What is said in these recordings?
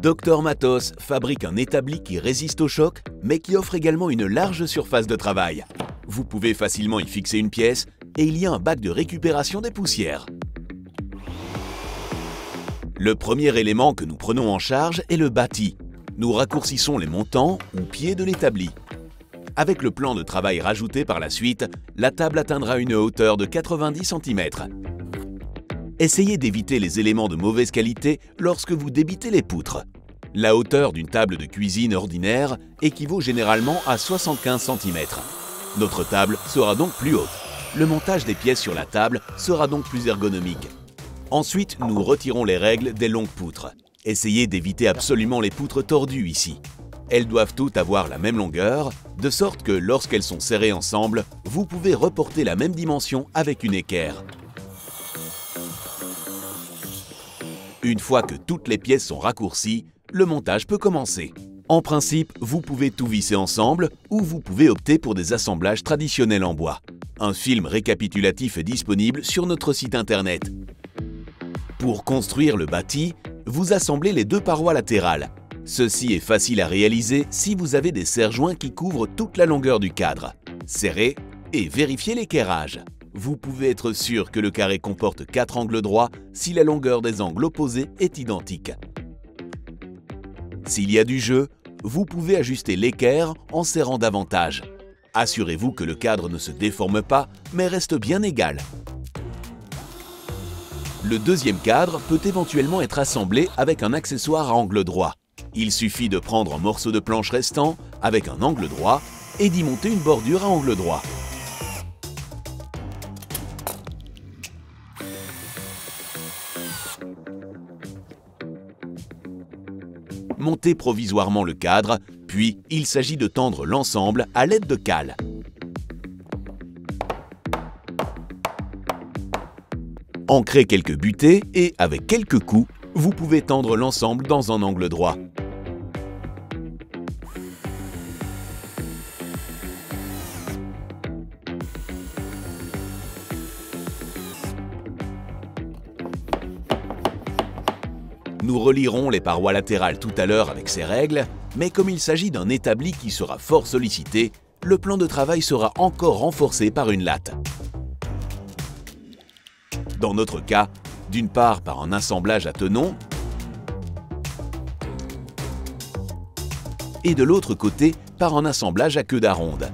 Dr Matos fabrique un établi qui résiste au choc, mais qui offre également une large surface de travail. Vous pouvez facilement y fixer une pièce et il y a un bac de récupération des poussières. Le premier élément que nous prenons en charge est le bâti. Nous raccourcissons les montants ou pieds de l'établi. Avec le plan de travail rajouté par la suite, la table atteindra une hauteur de 90 cm. Essayez d'éviter les éléments de mauvaise qualité lorsque vous débitez les poutres. La hauteur d'une table de cuisine ordinaire équivaut généralement à 75 cm. Notre table sera donc plus haute. Le montage des pièces sur la table sera donc plus ergonomique. Ensuite, nous retirons les règles des longues poutres. Essayez d'éviter absolument les poutres tordues ici. Elles doivent toutes avoir la même longueur, de sorte que lorsqu'elles sont serrées ensemble, vous pouvez reporter la même dimension avec une équerre. Une fois que toutes les pièces sont raccourcies, le montage peut commencer. En principe, vous pouvez tout visser ensemble ou vous pouvez opter pour des assemblages traditionnels en bois. Un film récapitulatif est disponible sur notre site internet. Pour construire le bâti, vous assemblez les deux parois latérales. Ceci est facile à réaliser si vous avez des serre-joints qui couvrent toute la longueur du cadre. Serrez et vérifiez l'équerrage. Vous pouvez être sûr que le carré comporte 4 angles droits si la longueur des angles opposés est identique. S'il y a du jeu, vous pouvez ajuster l'équerre en serrant davantage. Assurez-vous que le cadre ne se déforme pas, mais reste bien égal. Le deuxième cadre peut éventuellement être assemblé avec un accessoire à angle droit. Il suffit de prendre un morceau de planche restant avec un angle droit et d'y monter une bordure à angle droit. Montez provisoirement le cadre, puis il s'agit de tendre l'ensemble à l'aide de cales. Ancrez quelques butées et, avec quelques coups, vous pouvez tendre l'ensemble dans un angle droit. Nous relierons les parois latérales tout à l'heure avec ces règles, mais comme il s'agit d'un établi qui sera fort sollicité, le plan de travail sera encore renforcé par une latte. Dans notre cas, d'une part par un assemblage à tenons, et de l'autre côté par un assemblage à queue d'aronde.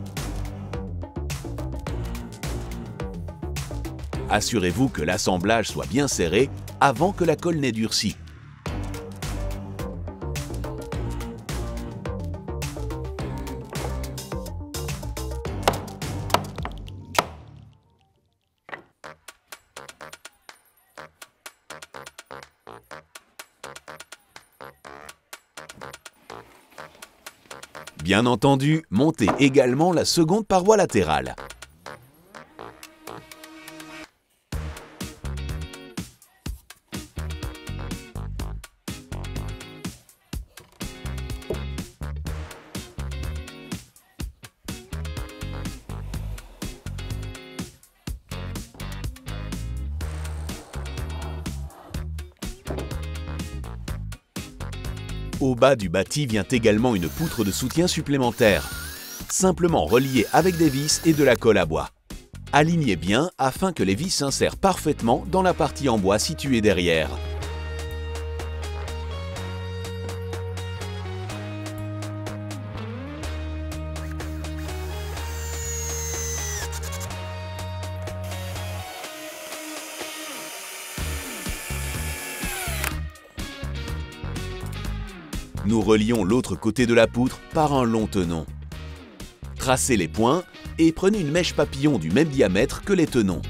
Assurez-vous que l'assemblage soit bien serré avant que la colle n'ait durci. Bien entendu, montez également la seconde paroi latérale. Au bas du bâti vient également une poutre de soutien supplémentaire, simplement reliée avec des vis et de la colle à bois. Alignez bien afin que les vis s'insèrent parfaitement dans la partie en bois située derrière. Nous relions l'autre côté de la poutre par un long tenon. Tracez les points et prenez une mèche papillon du même diamètre que les tenons.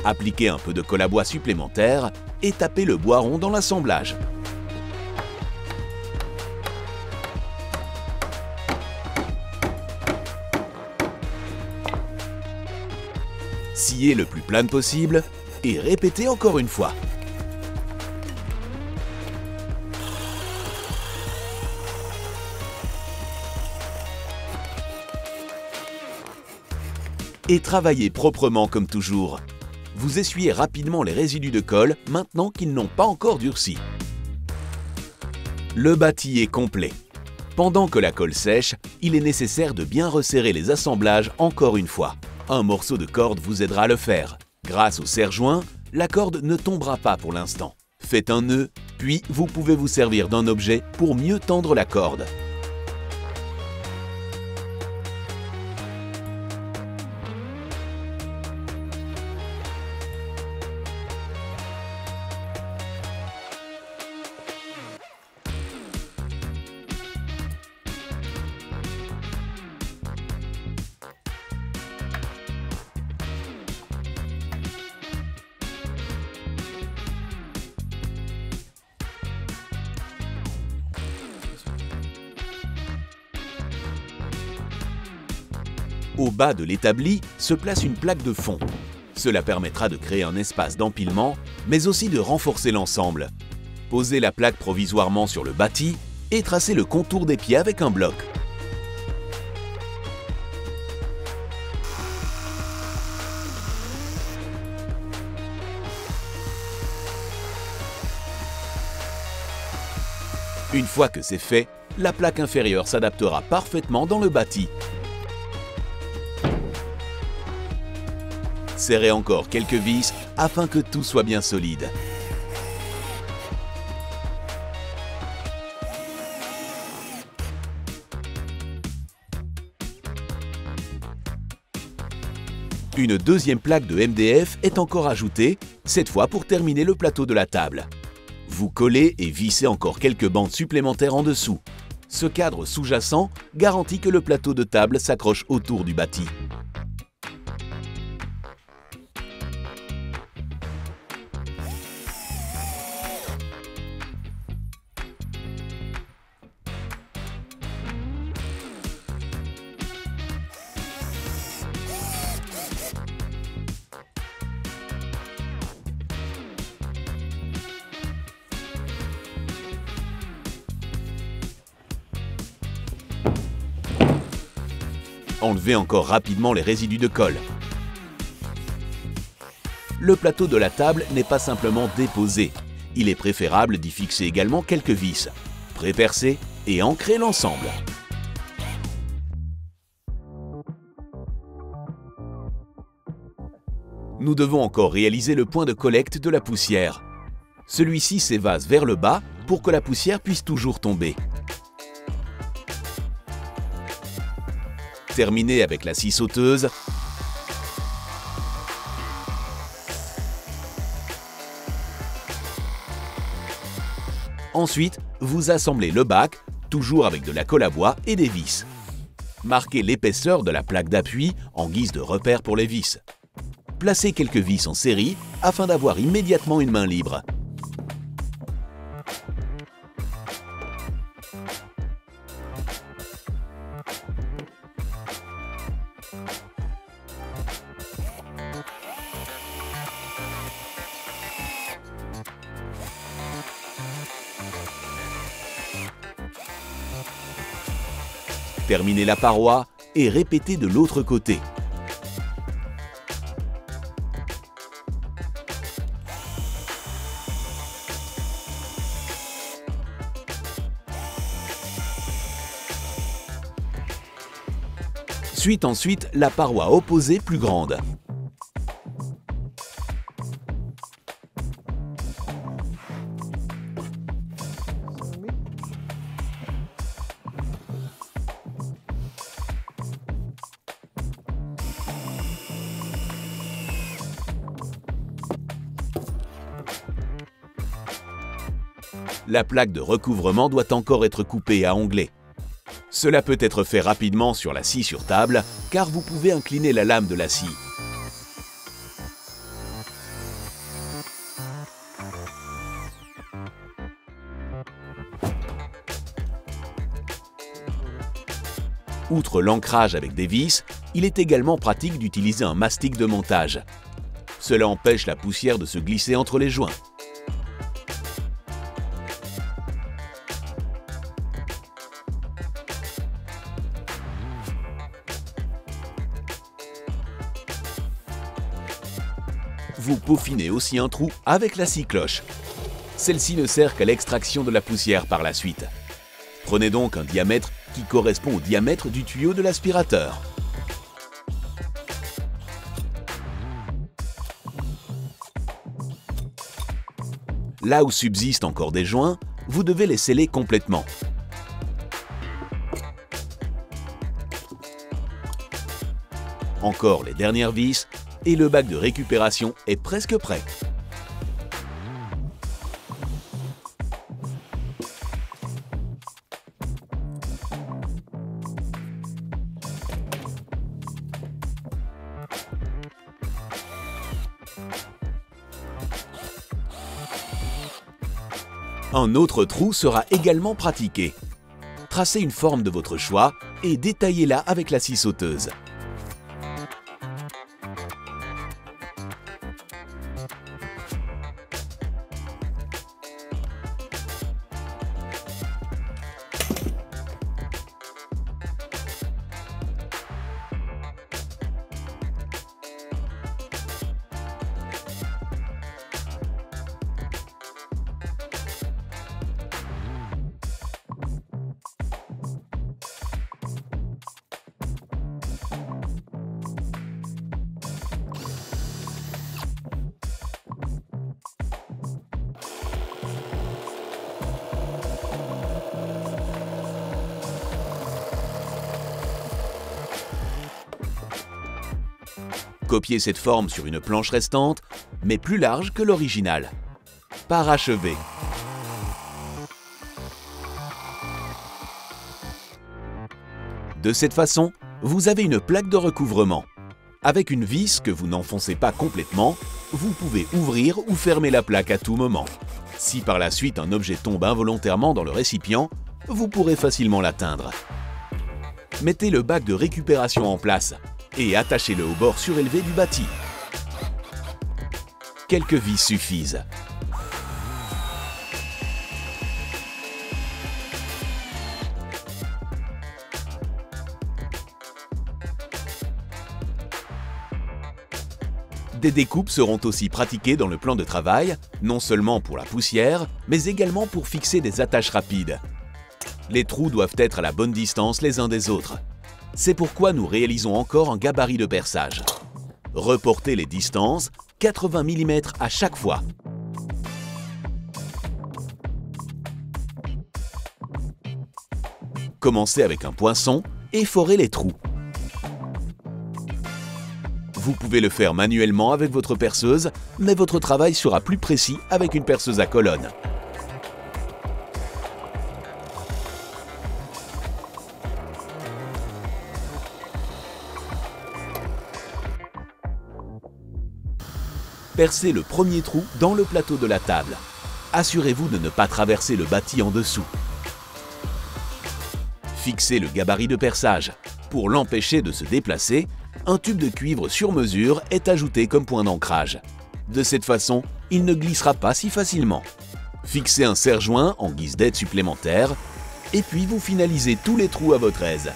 Appliquez un peu de colle à bois supplémentaire et tapez le bois rond dans l'assemblage. Sciez le plus plane possible et répétez encore une fois. Et travaillez proprement comme toujours. Vous essuyez rapidement les résidus de colle maintenant qu'ils n'ont pas encore durci. Le bâti est complet. Pendant que la colle sèche, il est nécessaire de bien resserrer les assemblages encore une fois. Un morceau de corde vous aidera à le faire. Grâce au serre-joint, la corde ne tombera pas pour l'instant. Faites un nœud, puis vous pouvez vous servir d'un objet pour mieux tendre la corde. Au bas de l'établi se place une plaque de fond. Cela permettra de créer un espace d'empilement, mais aussi de renforcer l'ensemble. Posez la plaque provisoirement sur le bâti et tracez le contour des pieds avec un bloc. Une fois que c'est fait, la plaque inférieure s'adaptera parfaitement dans le bâti. Serrez encore quelques vis afin que tout soit bien solide. Une deuxième plaque de MDF est encore ajoutée, cette fois pour terminer le plateau de la table. Vous collez et vissez encore quelques bandes supplémentaires en dessous. Ce cadre sous-jacent garantit que le plateau de table s'accroche autour du bâti. Enlevez encore rapidement les résidus de colle. Le plateau de la table n'est pas simplement déposé. Il est préférable d'y fixer également quelques vis. Prépercez et ancrez l'ensemble. Nous devons encore réaliser le point de collecte de la poussière. Celui-ci s'évase vers le bas pour que la poussière puisse toujours tomber. Terminez avec la scie sauteuse. Ensuite, vous assemblez le bac, toujours avec de la colle à bois et des vis. Marquez l'épaisseur de la plaque d'appui en guise de repère pour les vis. Placez quelques vis en série afin d'avoir immédiatement une main libre. Terminez la paroi et répétez de l'autre côté. Suit ensuite la paroi opposée plus grande. La plaque de recouvrement doit encore être coupée à onglet. Cela peut être fait rapidement sur la scie sur table, car vous pouvez incliner la lame de la scie. Outre l'ancrage avec des vis, il est également pratique d'utiliser un mastic de montage. Cela empêche la poussière de se glisser entre les joints. Vous peaufinez aussi un trou avec la scie cloche. Celle-ci ne sert qu'à l'extraction de la poussière par la suite. Prenez donc un diamètre qui correspond au diamètre du tuyau de l'aspirateur. Là où subsistent encore des joints, vous devez les sceller complètement. Encore les dernières vis et le bac de récupération est presque prêt. Un autre trou sera également pratiqué. Tracez une forme de votre choix et détaillez-la avec la scie sauteuse. Copiez cette forme sur une planche restante, mais plus large que l'original. Parachever. De cette façon, vous avez une plaque de recouvrement. Avec une vis que vous n'enfoncez pas complètement, vous pouvez ouvrir ou fermer la plaque à tout moment. Si par la suite un objet tombe involontairement dans le récipient, vous pourrez facilement l'atteindre. Mettez le bac de récupération en place et attachez-le au bord surélevé du bâti. Quelques vis suffisent. Des découpes seront aussi pratiquées dans le plan de travail, non seulement pour la poussière, mais également pour fixer des attaches rapides. Les trous doivent être à la bonne distance les uns des autres. C'est pourquoi nous réalisons encore un gabarit de perçage. Reportez les distances, 80 mm à chaque fois. Commencez avec un poinçon et forez les trous. Vous pouvez le faire manuellement avec votre perceuse, mais votre travail sera plus précis avec une perceuse à colonne. Percez le premier trou dans le plateau de la table. Assurez-vous de ne pas traverser le bâti en dessous. Fixez le gabarit de perçage. Pour l'empêcher de se déplacer, un tube de cuivre sur mesure est ajouté comme point d'ancrage. De cette façon, il ne glissera pas si facilement. Fixez un serre-joint en guise d'aide supplémentaire et puis vous finalisez tous les trous à votre aise.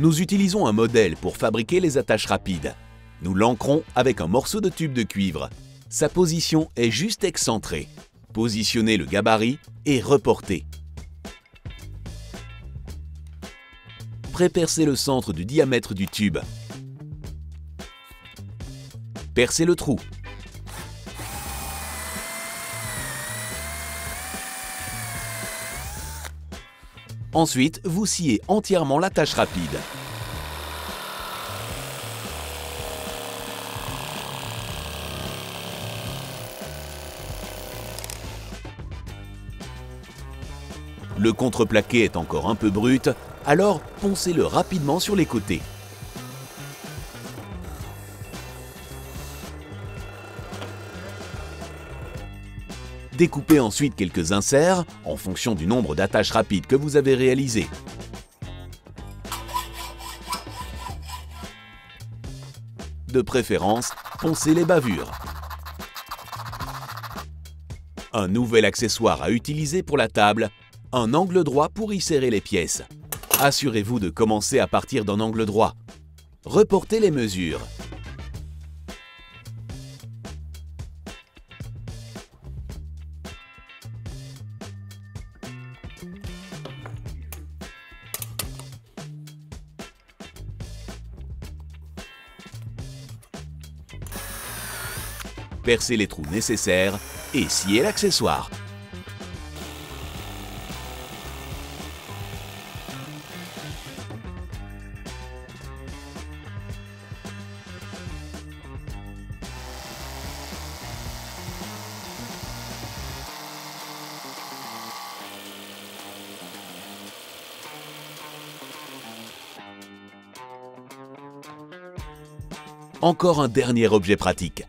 Nous utilisons un modèle pour fabriquer les attaches rapides. Nous l'ancrons avec un morceau de tube de cuivre. Sa position est juste excentrée. Positionnez le gabarit et reportez. Pré-percez le centre du diamètre du tube. Percez le trou. Ensuite, vous sciez entièrement l'attache rapide. Le contreplaqué est encore un peu brut, alors poncez-le rapidement sur les côtés. Découpez ensuite quelques inserts en fonction du nombre d'attaches rapides que vous avez réalisé. De préférence, poncez les bavures. Un nouvel accessoire à utiliser pour la table, un angle droit pour y serrer les pièces. Assurez-vous de commencer à partir d'un angle droit. Reportez les mesures. Percez les trous nécessaires et sciez l'accessoire. Encore un dernier objet pratique.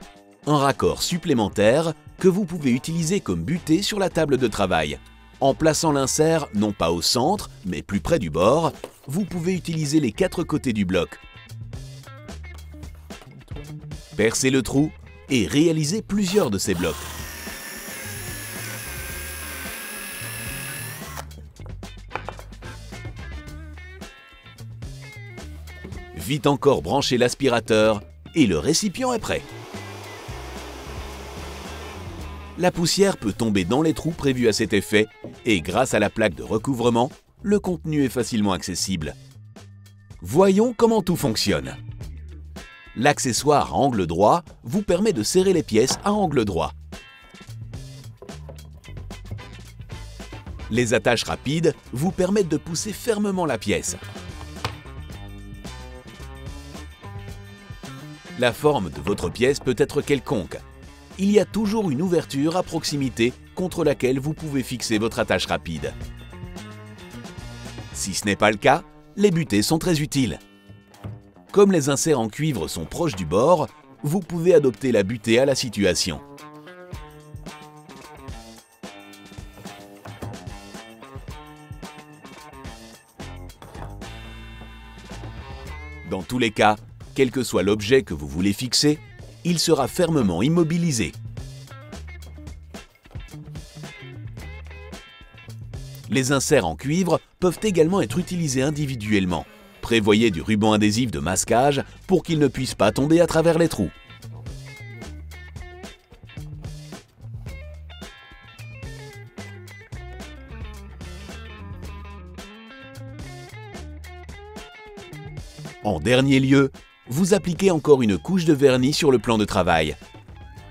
Un raccord supplémentaire que vous pouvez utiliser comme butée sur la table de travail. En plaçant l'insert non pas au centre, mais plus près du bord, vous pouvez utiliser les 4 côtés du bloc. Percez le trou et réalisez plusieurs de ces blocs. Vite encore brancher l'aspirateur et le récipient est prêt. La poussière peut tomber dans les trous prévus à cet effet et grâce à la plaque de recouvrement, le contenu est facilement accessible. Voyons comment tout fonctionne. L'accessoire à angle droit vous permet de serrer les pièces à angle droit. Les attaches rapides vous permettent de pousser fermement la pièce. La forme de votre pièce peut être quelconque. Il y a toujours une ouverture à proximité contre laquelle vous pouvez fixer votre attache rapide. Si ce n'est pas le cas, les butées sont très utiles. Comme les inserts en cuivre sont proches du bord, vous pouvez adopter la butée à la situation. Dans tous les cas, quel que soit l'objet que vous voulez fixer, il sera fermement immobilisé. Les inserts en cuivre peuvent également être utilisés individuellement. Prévoyez du ruban adhésif de masquage pour qu'il ne puisse pas tomber à travers les trous. En dernier lieu, vous appliquez encore une couche de vernis sur le plan de travail.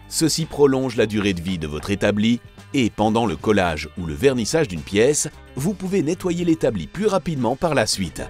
Ceci prolonge la durée de vie de votre établi et pendant le collage ou le vernissage d'une pièce, vous pouvez nettoyer l'établi plus rapidement par la suite.